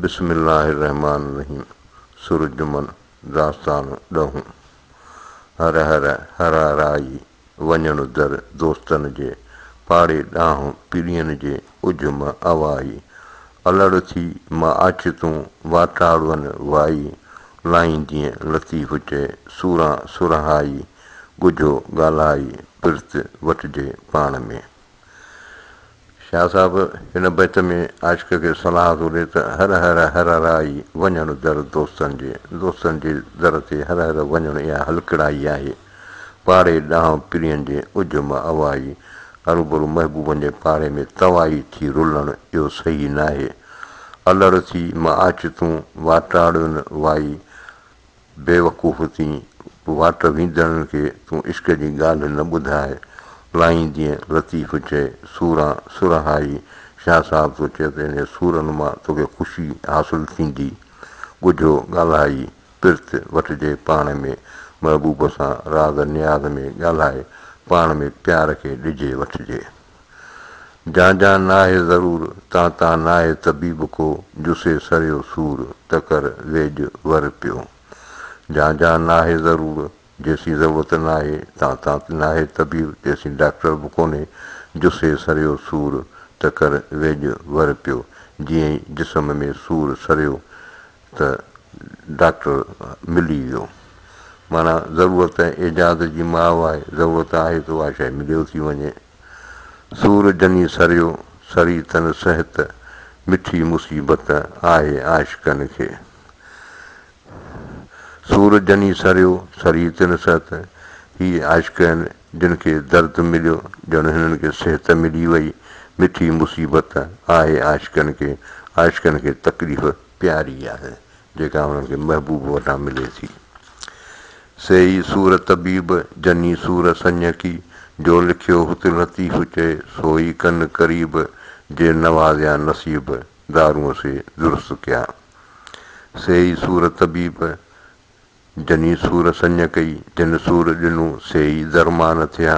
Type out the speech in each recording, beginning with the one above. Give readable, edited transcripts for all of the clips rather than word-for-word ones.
बिस्मिल्लाहिर्रहमानिर्रहीम। सुरजुमन दास्तान ॾहूं। हर हर हराराई वञण दर दोस्तनि जे, पाड़े ॾांहुं पीढ़ियनि जे उजम अवाई। अलड़ थी मां अच तूं वाटाड़ुअनि वाई, लाहींदीअं लतीफ़ चए सूरां सुरहाई। ॻुझो ॻाल्हाई पिर्त वठिजे पाण में। शाह साहब हिन बैत में आशिक़ खे सलाह थो ॾिए त हर हर हराराई वञण दर दोस्तनि जे दर ते हर हर वञण इहा हलकड़ाई आहे। पाड़े ॾांहुं पीढ़ियनि जे उजम अवाई, हरूभरू महबूबनि जे पाड़े में तवाई थी रुलणु इहो सही न आहे। अलड़ थी मां अच तूं वाटाड़ुनि वाई, बेवकूफ़ थी वाट वेंदड़नि खे तूं इश्क जी ॻाल्हि न ॿुधाए। लाहींदीअं लतीफ़ चए सूरां सुरहाई। शाह साहब थो चए त इन सूरनि मां तोखे ख़ुशी हासिलु थींदी। ॻुझो ॻाल्हाई पिर्त वठिजे पाण में, महबूब सां राज़ नियाज़ में ॻाल्हाए पाण में प्यार खे ॾिजे वठिजे। जा नाहे ज़रूरु तां नाहे तबीब को, जुसे सरियो सूर त कर वेझ वर पियो। जा नाहे ज़रूरु जेसीं ज़रूरत नाहे, तां नाहे तबीब जेसीं डॉक्टर बि कोन्हे। जुसे सरियो सूर त कर वेझ वर पियो। जीअं ई जिस्म में सूर सरियो त डॉक्टर मिली वियो। माना ज़रूरत इजाद जी माउ आहे, ज़रूरत आहे त उहा शइ मिलियो थी वञे। सूर जनी सरियो सरी तन सिहत, मिठी मुसीबत आहे आशिक़नि खे। सूर जनी सरियो सरी तिन सिहत, ही आशिक़ आहिनि जिन खे दर्द मिलियो, ॼण हिननि खे सिहत मिली वई। मिठी मुसीबत आहे आशिक़नि खे। आशिक़नि खे तकलीफ़ प्यारी आहे जेका हुननि खे महबूब वटां मिले थी। सेई सूर तबीब जनी सूर सञकी, जो लिखियो हुत लतीफ़ चए सोई कन क़रीब। जे नवाज़िया नसीब दारूअ से दुरुस्त कया। सेई सूर तबीब जनी सूर सञ कई, जिन सूर ॾिनो सेई दरमान थिया।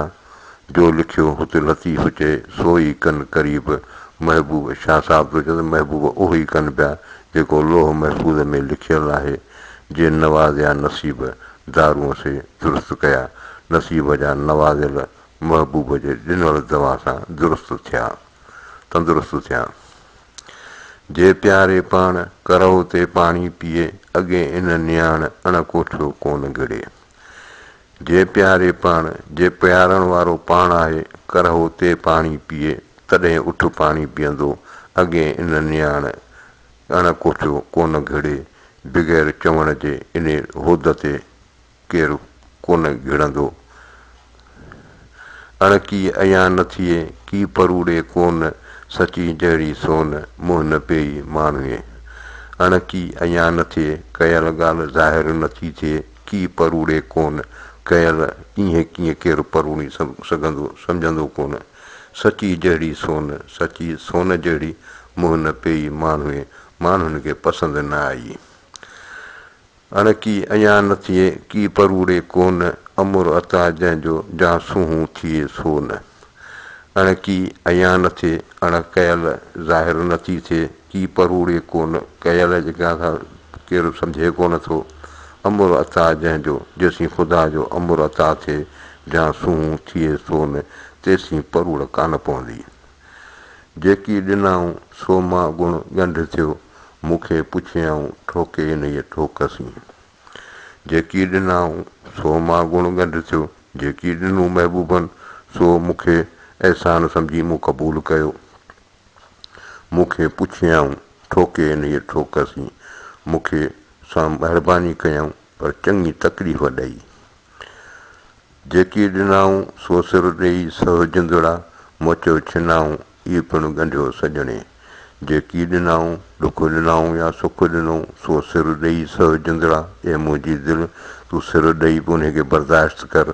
जो लिखियो हुते लतीफ़ चए सोई कन क़रीब। महबूब शाह साहब थो चए त महबूब उहो ई कनि पिया जेको लोह महफ़ूज़ में लिखियलु आहे। जे नवाज़िया नसीब दारूअ से दुरुस्त कया, नसीब जा नवाज़ियल महबूब जे ॾिनल दवा सां दुरुस्त थिया, तंदुरुस्त थिया। जे प्यारे पाण करहो ते पाणी पीए, अॻे इन नियाण अण कोठियो कोन गिड़े। जे प्यारे पाण, जे प्यारण वारो पाण आहे, करहो ते पाणी पीए तॾहिं उठ पाणी पीअंदो। अॻे इन नियाण अण कोठियो कोन घिड़े। बग़ैर चवण जे इन होद ते केरु कोन घिड़ंदो। अणकी अयां न थिए की परूड़े कोन, सची जहिड़ी सोन मुंहुं न पेई माण्हूअ। अणकी अयां न थिए कयल ॻाल्हि ज़ाहिर नथी थिए, की परूड़े कोन कयल ईअं कीअं केरु परूड़ी सघंदो सम्झंदो कोन। सची जहिड़ी सोन, सची सोन जहिड़ी मुंहुं न पेई माण्हूअ, माण्हुनि खे पसंदि न आई। अणकी अयां न थिए की परूड़े कोन, अमुर अता जंहिंजो जा सूंहं थिए सोन। अणकी अयां न थिए अण कयल ज़ाहिर नथी थिए, की परूड़े कोन कयल जेका केरु सम्झे कोन थो। अमुर अता जंहिंजो जेसीं ख़ुदा जो अमुर अता थिए, जा सूंहं थिए सोन, तेसीं परूड़ कान पवंदी। जेकी ॾिनऊं सो मां गुण ॻंढ थियो, मूंखे पुछियऊं ठोके इन ई ठोकसीं। जेकी ॾिनऊं सो मां गुण ॻंढ थियो, जेकी ॾिनूं महबूबनि सो मूंखे अहसान सम्झी मूं क़बूल कयो। मूंखे पुछियऊं ठोके इन ई ठोकसीं, मूंखे सां महिरबानी कयऊं पर चङी तकलीफ़ ॾेई। जेकी ॾिनऊं सो सिर ॾेई सह जिंदड़ा, मोचो छिनाऊं ई पिणु ॻंढियो सॼणे। जेकी ॾिनऊं ॾुख ॾिनऊं या सुख ॾिनऊं सो सिर ॾेई सह जिंदड़ा। ए मुंहिंजी दिलि तूं सिर ॾेई बि उनखे बर्दाश्त कर।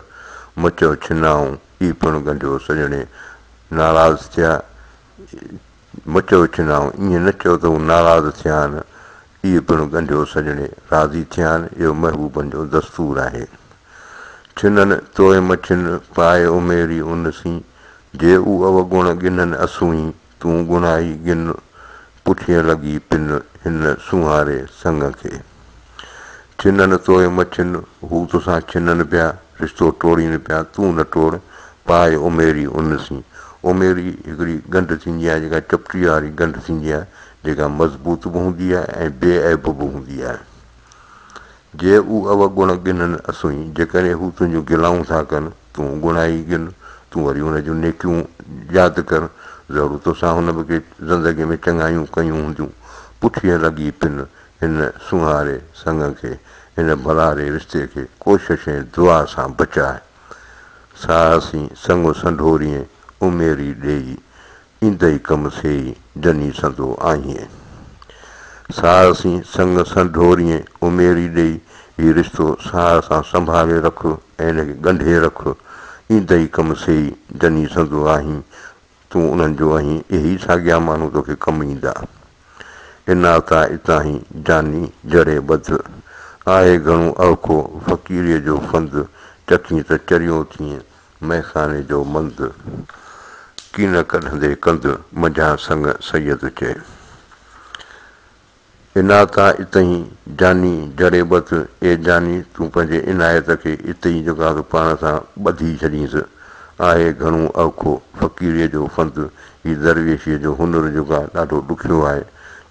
मोचो छिनाऊं ई पिणु ॻंढियो सॼणे। नाराज़ थिया मोचो छिनाऊं, ईअं न चओ त हू नाराज़ थिया आहिनि। इहे पिणु ॻंढियो सॼणे, राज़ी थिया आहिनि, इहो महबूबनि जो दस्तूर आहे। छिननि तोए मछिन पाए उमेरी उनसीं, जे उ अवगुण गिननि असूं ई, तूं गुनाही गिन पुठीअ लॻी पिन हिन सुहारे संग खे। छिननि तोए मछिन हू तोसां छिननि पिया, रिश्तो टोड़ीनि पिया तूं न टोड़, पाए उमेरी उनसीं। उमेरी हिकिड़ी गंढ थींदी आहे जेका चपटी वारी गंढ थींदी आहे, जेका मज़बूत बि हूंदी आहे ऐं बेऐब बि हूंदी आहे। जे हू अवगुण गिननि असुई, जेकॾहिं हू तुंहिंजूं गिलाऊं था कनि, तूं गुणाई गिन, तूं वरी हुन जूं नेकियूं यादि कर। ज़रूरु तोसां हुन खे ज़िंदगीअ में चङायूं कयूं हूंदियूं। पुठीअ लॻी पिन हिन सुहारे संग खे, हिन भलारे रिश्ते खे कोशिश ऐं दुआ सां बचाए। साहसी संग संढोरीअ उमेरी ॾेई, ईंदई कम सेई जनी संदो आहीं। साहसी संग संढोरीअ उमेरी ॾेई, हीउ रिश्तो साह सां संभाले रख ऐं हिनखे ॻंढे रख। ईंदई कम सेई जनी संदो आहीं, तूं उन्हनि जो आहीं, इहे ई साॻिया माण्हू तोखे कमु ईंदा। इनाता इतां ई जानी जड़े बध, आहे घणो औखो फ़क़ीरीअ जो फंद, चखी त चरियो थिए मैखाने जो मंद। कीन कढंदे कंद मंझां संग सैयद चए। इनाता इतई जानी जड़े बथ, ए जानी तूं पंहिंजे इनायत खे इतई जेका तूं पाण सां ॿधी छॾींसि। आहे घणो औखो फ़क़ीरीअ जो फंद, हीउ दरवेशीअ जो हुनुरु जेको आहे ॾाढो ॾुखियो आहे।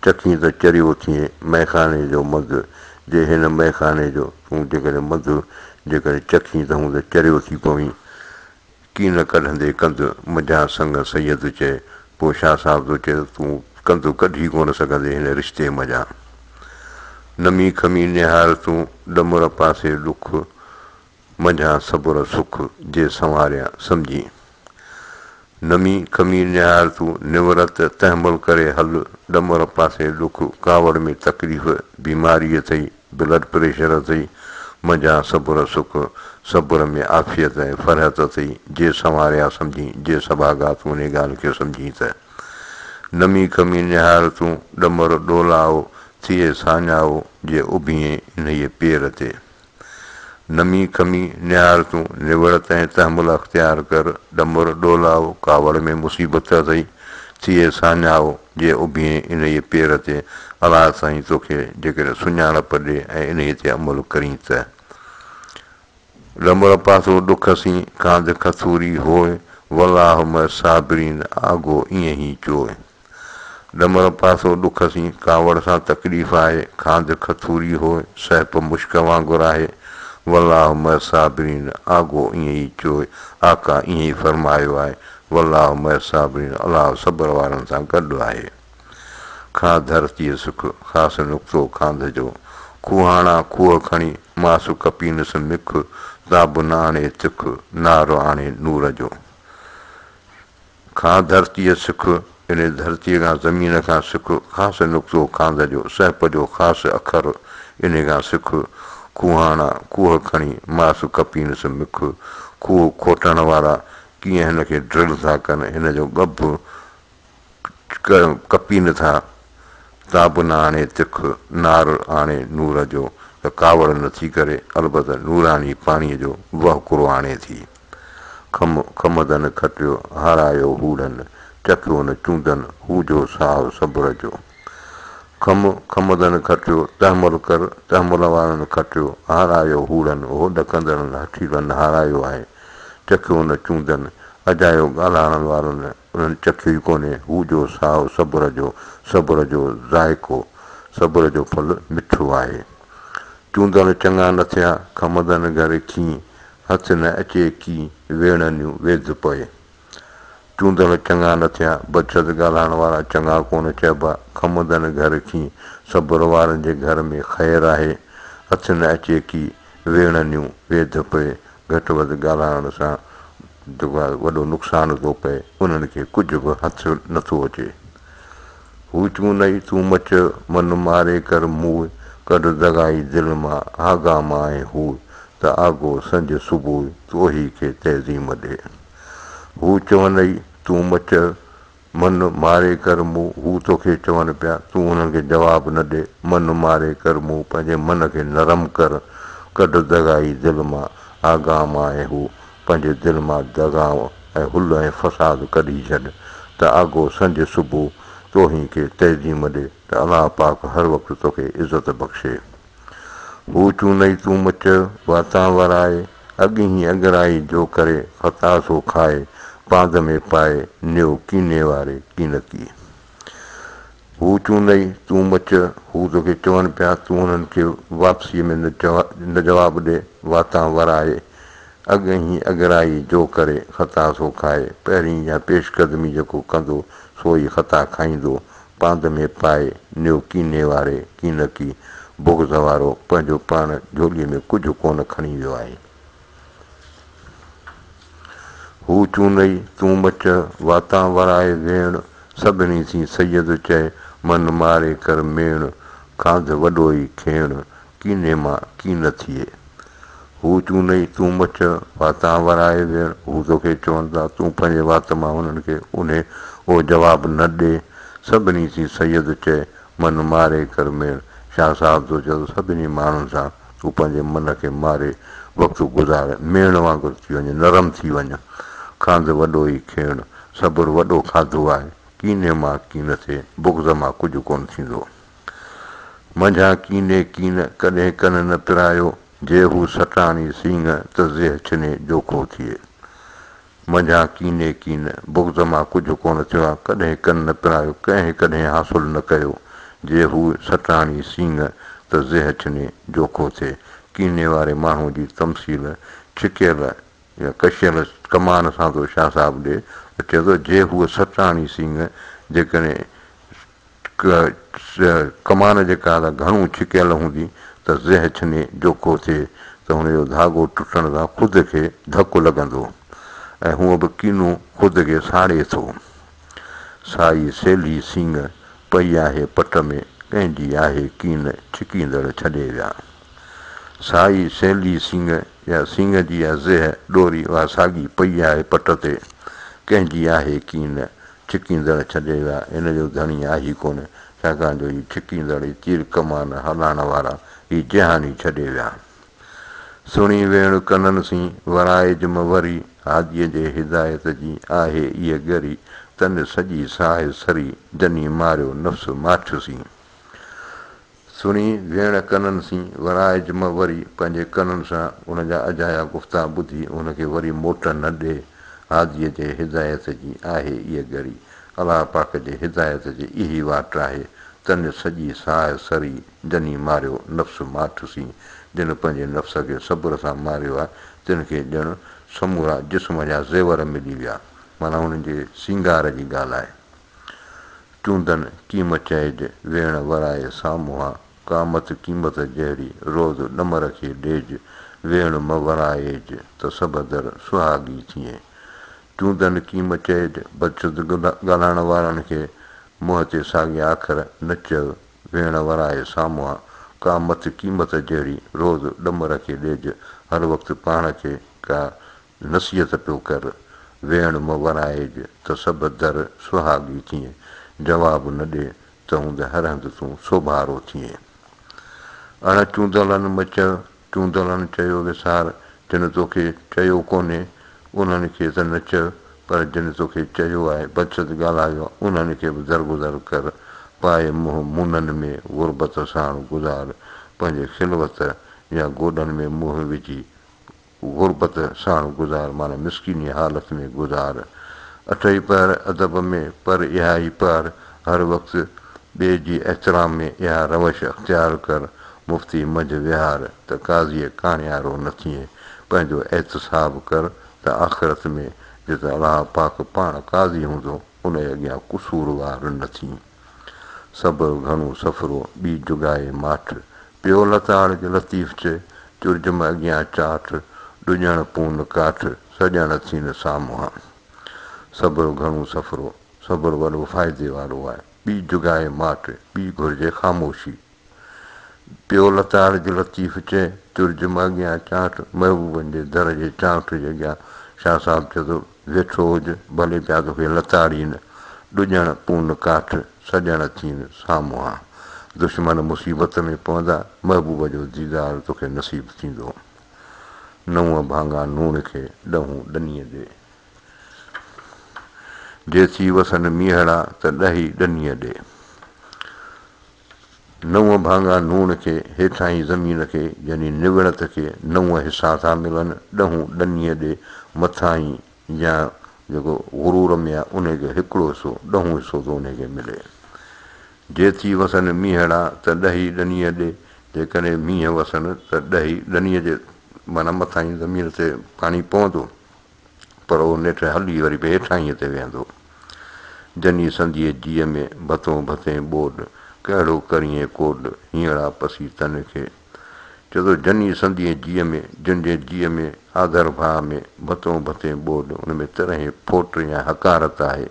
चखी त चरियो थिए मैखाने जो मद, जे हिन मैखाने जो तूं जेकॾहिं मधु जेकॾहिं चखी त हूं त चरियो थी पवीं। कीन कढंदे कंद मंझां संग सैयद चए, पोइ छा साहिब थो चए तूं कंद कढी कोन सघंदे हिन रिश्ते मञा। नमी खमी निहार तूं ॾमर पासे ॾुख, मंझां सबुर सुख जे संवारिया सम्झी। नमी खमी निहार तूं निवरत तहमुल करे हल, ॾमर पासे ॾुख कावड़ में तकलीफ़ बीमारी अथई, ब्लड प्रेशर अथई, मंझां सबुर सुख सबुर में आफ़ियत ऐं फ़रहत अथई, जे संवारिया सम्झी, जे सभागा तूं उन ॻाल्हि खे सम्झी त। नमी खमी निहार तूं ॾमर ॾोलाओ, थिए साञाओ जे उभिए इन्हीअ पेर ते। नमी खमी निहार तूं निवड़त ऐं तहमुल अख़्तियार कर, ॾमर ॾोलाओ कावड़ में मुसीबत अथई, थिए साञाओ जे उभिए इन्हीअ पेर ते। अलाह साईं तोखे जेकॾहिं सुञाणप ॾे ऐं इन्हीअ ते अमल करीं त। ॾमर पासो ॾुख सी खांद खथूरी होए, वलाह म साबरीन आगो ईअं ई चोए। ॾमर पासो ॾुख सी कावड़ सां तकलीफ़ आहे, खांद खथूरी होए सहप मुश्क वांगुरु आहे, वलाह म साबरीन आगो ईअं ई चोए। आका ईअं ई फरमायो आहे, वलाह म साबरीन, अलाह सब्र वारनि सां गॾु आहे। खां धरतीअ सुख ख़ासि नुक़्तो खांद जो, खूहाणा खूह खणी मासु कपीनसि मिख, ताब न आणे तिख नारो आणे नूर जो। खां धरतीअ सुख, इन धरतीअ खां ज़मीन खां सुख ख़ासि नुक़्तो खांद जो, सहप जो ख़ासि अखर इन खां सिख। खूहाणा खूह खणी मासु कपीनसि मिख, खूह खोटण वारा कीअं हिन खे ड्रिल था कनि, हिन जो गभु कपीनि था। ताब न आणे तिख नार आणे नूर जो, त कावड़ नथी करे, अलबत नूरानी पाणीअ जो वहकुरो आणे थी। खम खमदन खटियो हारायो हूड़नि, चखियो न चूंदन हू जो साहु सब्र जो। खम खमदन खटियो तहमुल कर, तहमुल वारनि खटियो हारायो हूड़नि, उहो ॾकंदड़नि हठीलनि हारायो आहे। चखियो न चूंदन, अजायो ॻाल्हाइण वारनि उन्हनि चखियो ई कोन्हे, हू जो साहु सब्र जो, सब्र जो ज़ाइको, सब्र जो फल मिठो आहे। चूंदन चङा न थिया खमदन घर खीं, हथ न अचे की वेणनियूं वेद पए। चूंदन चङा न थिया, बचत ॻाल्हाइण वारा चङा कोन चइबा, खमदन घर खीं, सब्र वारनि जे घर में ख़ैरु आहे। हथ न अचे की वेणनियूं वेद पए, घटि वधि ॻाल्हाइण सां जेको आहे वॾो नुक़सानु थो पए, उन्हनि खे कुझु बि हथु नथो अचे। हू चूंदई तूं मच मन मारे कर मुंहुं, कढ दगाई दिलि मां आगा मां हू, त आगो संझ सुबुह तोही खे तहज़ीम ॾे। हू चवंदई तूं मच मन मारे कर मुंहुं, हू तोखे चवनि पिया तूं हुननि खे जवाबु न ॾे, मन मारे कर मुंहुं, पंहिंजे मन खे नरम कर, कढ दगाई दिलि मां आगा मां हू, पंहिंजे दिलि मां दगाव ऐं हुल ऐं फ़साद कढी छॾ, त आगो संझ सुबुह तोही खे तहज़ीम ॾे, त अलाह पाक हर वक़्तु तोखे इज़त बख़्शे। हू चूंदई तूं मच वातां वराए, अॻु ई अगराई जो करे ख़ता सो खाए, पांध में पाए नियो कीने वारे कीन की। हू चूंदई तूं मच, हू तोखे चवनि पिया तूं हुननि खे वापसीअ में न जवाबु ॾे। वातां वराए, अॻु ई अगराई जो करे ख़ता सो खाए, पहिरीं या पेशकदमी जेको कंदो सो ई ख़ता खाईंदो, पांध में पाए नियो कीने वारे कीन की। बुग़्ज़ वारो पंहिंजो पाण झोलीअ में कुझु कोन खणी वियो आहे। हू चूंदई तूं मच वातां वराए भेण, सभिनी सी सैयद चए मन मारे कर मेण, खांध वॾो ई खेण कीने मां कीन थिए। हू चूंदई तूं मच वातां वराए भेण, हू तोखे चवनि था तूं पंहिंजे वात मां हुननि खे उहो जवाबु न ॾे। सभिनी सी सैयद चए मन मारे कर मेण, शाह साहिब थो चए सभिनी माण्हुनि सां तूं पंहिंजे मन खे मारे वक़्तु गुज़ारे, मेण वांगुरु थी वञे, नरम थी वञे। खांध वॾो ई खेण, सब्र वॾो खाधो आहे, कीने मां कीन थिए, बुग़्ज़ मां कुझु कोन थींदो। मंझां कीने कीन कॾहिं कन न पिरायो, जे हू सटाणी सींग त ज़ेह छिने जोखो थिए। मंझां कीने कीन, बुग़्ज़ मां कुझु कोन थियो आहे, कॾहिं कन न पिरायो, कंहिं कॾहिं हासिलु न कयो, जे हू सटाणी सींग त ज़ेह छिने जोखो थिए। कीने वारे माण्हू जी तमसील छिकियल या कशियल कमान सां थो शाह साहिबु ॾे, त चए थो जे हूअ सटाणी सींग, जेकॾहिं कमान जेका घणो छिकियल हूंदी त ज़ेह छिने जोखो थिए, त हुनजो धाॻो टुटण सां ख़ुदि खे धकु लॻंदो ऐं हूअं बि कीनो ख़ुदि खे साड़े थो। साई सेली सींग पई आहे पट में, कंहिंजी आहे कीन छिकींदड़ छॾे विया। साई सेली सींग या सींग जी या ज़ेह ॾोरी उहा साॻी पई आहे पट ते, कंहिंजी आहे कीन छिकींदड़ छॾे विया। इन जो धणी आहे ई कोन, छाकाणि जो हीअ छिकींदड़ तीर कमान हलाइण वारा हीअ जहानी छॾे विया। सुणी वेण कननि सी वराए जिम वरी, हादीअ जे हिदायत जी आहे इहा ॻरी, तन सॼी साहे सरी जनी मारियो नफ़्स माठ सी। सुणी भेण कननि सी वराए जिम वरी, पंहिंजे कननि सां उनजा अजाया गुफ़्ता ॿुधी उनखे वरी मोट न ॾे। हादीअ जे हिदायत जी आहे इहा ॻरी, अलाह पाक जे हिदायत जी इहा वाट आहे। तन सॼी साह सरी जनी मारियो नफ़्स माठ सी, जिन पंहिंजे नफ़्स खे सब्र सां मारियो आहे, तिन खे ॼण समूरा जिस्म जा ज़ेवर मिली विया, माना हुननि जे सिंगार जी ॻाल्हि आहे। चूंदनि कीमत चइजे वेण वराए साम्हूं, कामत क़ीमत जहिड़ी रोज़ ॾमर खे ॾेज, वेण म वराएज त सभु दर सुहागी थिए। चूंदनि क़ीमत चइजे बदशुद ॻाल्हाइण वारनि खे मुंहं ते साॻी आख़िर न चयो, वेण वराए साम्हूं, कामत क़ीमत जहिड़ी रोज़ ॾमर खे ॾेज, हर वक़्तु पाण खे का नसीहत पियो कर। वेण म वराएज त सभु दर सुहागी थिए, जवाबु न ॾे त हूंदे हर हंधि तूं सोभारो थिए। अण चूंदलनि मच, चूंदलनि चयो विसार, जिन तोखे चयो कोन्हे उन्हनि खे त न चयो, पर जिन तोखे चयो आहे बदशुद ॻाल्हायो आहे उन्हनि खे बि दरगुज़र कर। पाए मुंहुं मुननि में गुरबत साण गुज़ार, पंहिंजे खिलवत या गोॾनि में मुंहुं विझी गुरबत साण गुज़ार, माना मिसकिनी हालत में गुज़ार। अठई पहर अदब में पर इहा ई पार, हर वक़्तु ॿिए जी एहतराम में इहा रवश अख़्तियार कर। मुफ़्ती मंझि विहार त काज़ीअ काणियारो न थिए, पंहिंजो एहतसाब कर त आख़िरत में जिते अलाह पाक पाण काज़ी हूंदो उनजे अॻियां कुसूरवार न थी। सब्र घणो सफ़रो ॿी जुगाए माठ, पियो लताड़ जो लतीफ़ चए चुरजम अॻियां चाठ, ॾुॼण पून काठ सॼण थीन साम्हूं। सब्र घणो सफ़रो, सब्र वॾो फ़ाइदे वारो आहे। ॿी जुगाए माठ, ॿी घुरिजे ख़ामोशी। पियो लताड़ जो लतीफ़ चए चुरजम अॻियां चाठ, महबूबनि जे दर जे चांठ जे अॻियां शाह साहिबु चए थो वेठो हुजे, भले पिया तोखे लताड़ीनि, ॾुॼण पून काठ सॼण थीन साम्हूं। दुश्मन मुसीबत में पवंदा, महबूब जो दीदार तोखे नसीबु थींदो। नूंहं भाङा नूण खे ॾहूं ॾनीअ ॾे, जे थी वसनि मीहड़ा त ॾही ॾनीअ ॾे। 9 भाङा नूण खे हेठां ई ज़मीन खे यानी निवड़त खे 9 हिसा था मिलनि, 10 ॾनीअ ॾे मथां ई या जेको गुरूर में आहे उनखे हिकिड़ो हिसो 10 हिसो थो उनखे मिले। जे थी वसनि मींहड़ा त 10 ॾनीअ ॾे, जेकॾहिं मींहं वसनि त 10 ॾनीअ जे माना मथां ई ज़मीन ते पाणी पवंदो, पर उहो नेठि हली वरी बि हेठां ई ते वेहंदो। जनी संधीअ जीअ में भथो भथे ॿोॾ, कहिड़ो करीं कोॾ हींअड़ा पसी तन खे। चए थो जनी संधीअ जीअ में, जंहिंजे जीअ में आदर भाउ में भथो भथे ॿोॾ, उन में तरह फोट या हकारत आहे,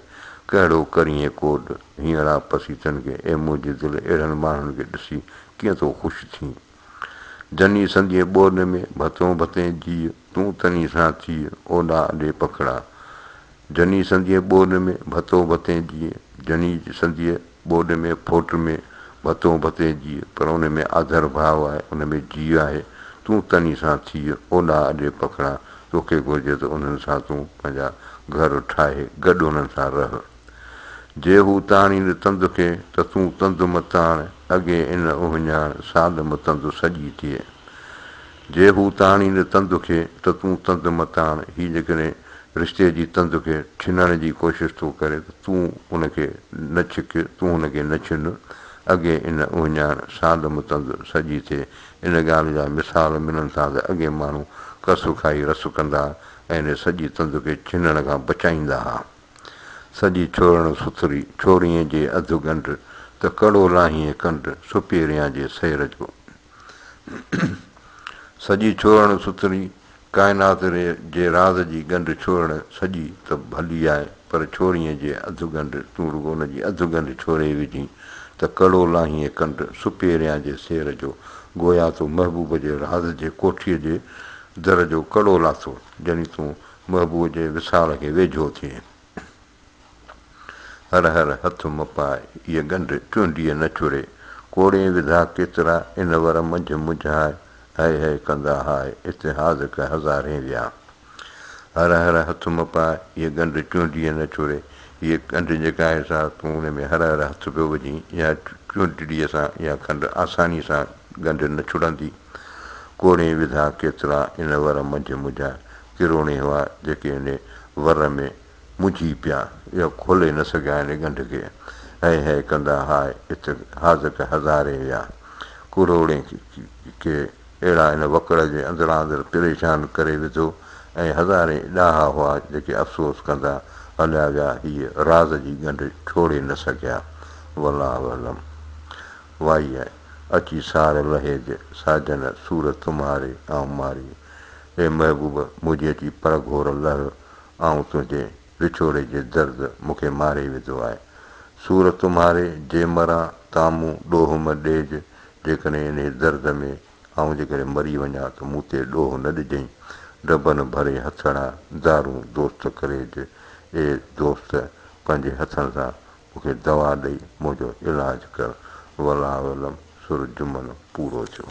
कहिड़ो करीं कोॾ हींअड़ा पसी तन खे। ऐं मुंहिंजे दिलि अहिड़नि माण्हुनि खे ॾिसी कीअं थो ख़ुशि थी। जनी संधीअ ॿोॾ में भथो भथे जीअ, तूं तनी सां थी ओॾा ॾे पकड़ा। जनी संधीअ ॿोॾ में भथो भथे जीअ, जनी संधीअ ॿोॾ में फोट में भथो भथे जीअ, पर उन में आदर भाव आहे, उन में जीअ आहे। तूं तनी सां थी ओॾा ॾे पकड़ा, तोखे घुरिजे त उन्हनि सां तूं पंहिंजा घर ठाहे गॾु उन्हनि सां रह। जे हू ताणींदे तंद खे त तूं तंद मताण, अॻे इन उहिञाण सालम तंद सॼी थिए। जे हू ताणींदे तंद खे त तूं तंद मताण, हीअ जेकॾहिं रिश्ते जी तंद खे छिनण जी कोशिशि थो करे त तूं उनखे न छिक, तूं उनखे न छिन। अॻे इन उहिञाण सालम तंद सॼी थिए। इन ॻाल्हि जा मिसाल मिलनि था त अॻे माण्हू कसु खाई रसु कंदा ऐं इन सॼी तंद खे छिनण खां बचाईंदा हुआ। सॼी छोड़ण सुथरी छोरीअ जे अधु ॻंढ, त कड़ो लाहीअ कंड सुपेरियां जे सेर जो। सॼी छोड़ण सुथरी काइनात जे राज़ जी ॻंढ छोड़ण सॼी त भली आहे, पर छोरीअ जे अधु ॻंढ तूं रुॻो उनजी अधु ॻंढ छोड़े विझी त कड़ो लाहीअ कंड सुपेरियां जे सेर जो। गोया तूं महबूब जे राज़ जे कोठीअ जे दर जो कड़ो लाथो, जॾहिं तूं महबूब जे विसाल खे वेझो थिए। हर हर हथ मपाए इहा ॻंढ चूंडीअ न चुरे, कोड़े विधा केतिरा इन वर मंझि मुझाए, है है कंदा हाय इतिहाज़ क हज़ारे विया। हर हर हथ मपाए इहा ॻंढ चूंडीअ न चुरे, हीअ ॻंढ जेका आहे सा तूं हुन में हर हर हथ पियो विझी या चूंडीअ सां इहा खंड आसानी सां ॻंढ न छुड़ंदी। कोड़े विधा केतिरा इन वर मंझि मुझाए, किरोणे हुआ जेके इन वर में मुझी पिया, इहा खोले न सघिया इन ॻंढ खे। है कंदा हाय इतिहाज़ क हज़ारे विया। कुरोड़े खे अहिड़ा इन वकड़ जे अंदरां अंदरि परेशान करे विधो, ऐं हज़ारे ॾाहा हुआ जेके अफ़सोस कंदा हलिया विया, हीअ राज़ जी ॻंढ छोड़े न सघिया। वला वलम वाई आहे अची सार लहेज साजन सूर तुम्हारे आऊं मारी। हे महबूब मुंहिंजी अची पर घोर लह, ऐं तुंहिंजे विछोड़े जे दर्द मूंखे मारे विधो आहे। सूर तुम्हारे जे मरां तामूं ॾोह म ॾेज, जेकॾहिं इन दर्द में ऐं जेकॾहिं मरी वञा त मूं ते ॾोह न ॾिजईं। डबन भरे हथड़ा दारूं दोस्त करे ॾे, ए दोस्त पंहिंजे हथनि सां मूंखे दवा ॾेई मुंहिंजो इलाजु कर। वला वलम सुर जुमन पूरो थियो।